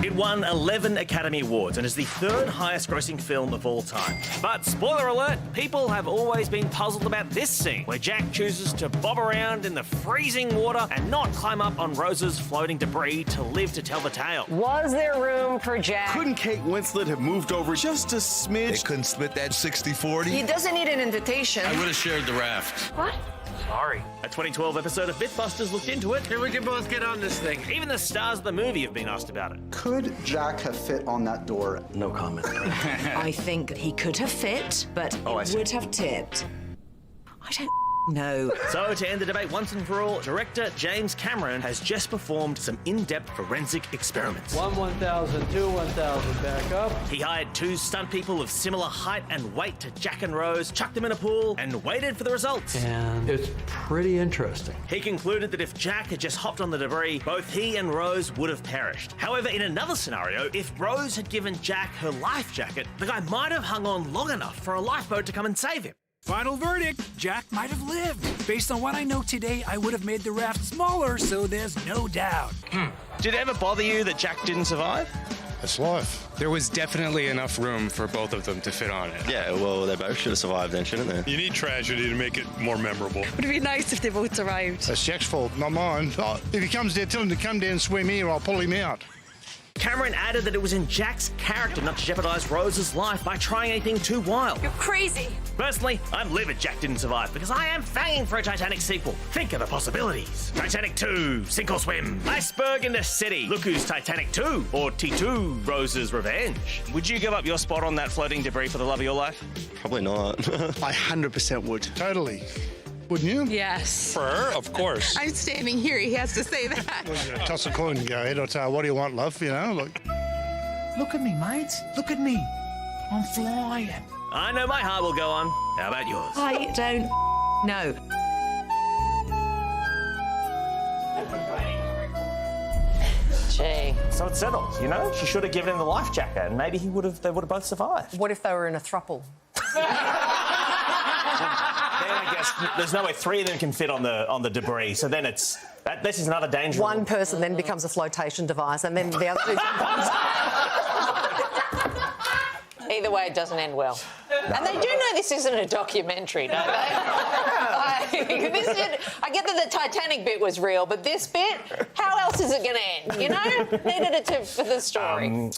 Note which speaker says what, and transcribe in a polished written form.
Speaker 1: It won 11 Academy Awards and is the third highest grossing film of all time. But spoiler alert, people have always been puzzled about this scene, where Jack chooses to bob around in the freezing water and not climb up on Rose's floating debris to live to tell the tale.
Speaker 2: Was there room for Jack?
Speaker 3: Couldn't Kate Winslet have moved over just a smidge?
Speaker 4: They couldn't split that 60-40?
Speaker 2: He doesn't need an invitation.
Speaker 5: I would have shared the raft.
Speaker 2: What?
Speaker 1: Sorry. A 2012 episode of Mythbusters looked into it.
Speaker 5: Here, we can both get on this thing.
Speaker 1: Even the stars of the movie have been asked about it.
Speaker 6: Could Jack have fit on that door?
Speaker 5: No comment.
Speaker 7: I think he could have fit, but it would have tipped. I don't know.
Speaker 1: So, to end the debate once and for all, director James Cameron has just performed some in-depth forensic experiments.
Speaker 8: 1,000, 1,000, back up.
Speaker 1: He hired 2 stunt people of similar height and weight to Jack and Rose, chucked them in a pool, and waited for the results.
Speaker 8: And it's pretty interesting.
Speaker 1: He concluded that if Jack had just hopped on the debris, both he and Rose would have perished. However, in another scenario, if Rose had given Jack her life jacket, the guy might have hung on long enough for a lifeboat to come and save him.
Speaker 9: Final verdict, Jack might have lived. Based on what I know today, I would have made the raft smaller, so there's no doubt.
Speaker 10: Did it ever bother you that Jack didn't survive?
Speaker 11: That's life. There was definitely enough room for both of them to fit on it.
Speaker 5: Yeah, well, they both should have survived then, shouldn't they?
Speaker 11: You need tragedy to make it more memorable.
Speaker 7: Would it be nice if they both survived?
Speaker 11: That's Jack's fault, not mine. If he comes there, tell him to come down and swim here, I'll pull him out.
Speaker 1: Cameron added that it was in Jack's character not to jeopardize Rose's life by trying anything too wild.
Speaker 2: You're crazy.
Speaker 1: Personally, I'm livid Jack didn't survive because I am fanging for a Titanic sequel. Think of the possibilities. Titanic 2, Sink or Swim, Iceberg in the City, Look Who's Titanic 2, or T2, Rose's Revenge.
Speaker 10: Would you give up your spot on that floating debris for the love of your life?
Speaker 5: Probably not.
Speaker 3: I 100% would.
Speaker 11: Totally. Wouldn't you?
Speaker 7: Yes.
Speaker 11: For her, of course.
Speaker 7: I'm standing here, he has to say that.
Speaker 11: Toss a coin and go head or tail. What do you want, love? You know, look.
Speaker 9: Look at me, mate. Look at me. I'm flying.
Speaker 1: I know my heart will go on. How about yours?
Speaker 7: I don't know.
Speaker 2: Gee.
Speaker 1: So it's settled, you know? She should have given him the life jacket and maybe they would have both survived.
Speaker 2: What if they were in a throuple?
Speaker 1: Then I guess there's no way 3 of them can fit on the debris. So then this is another danger.
Speaker 2: One person then becomes a flotation device, and then the other two jump on. Either way, it doesn't end well. No. And they do know this isn't a documentary, don't they? I get that the Titanic bit was real, but this bit, how else is it going to end? You know, needed it for the story.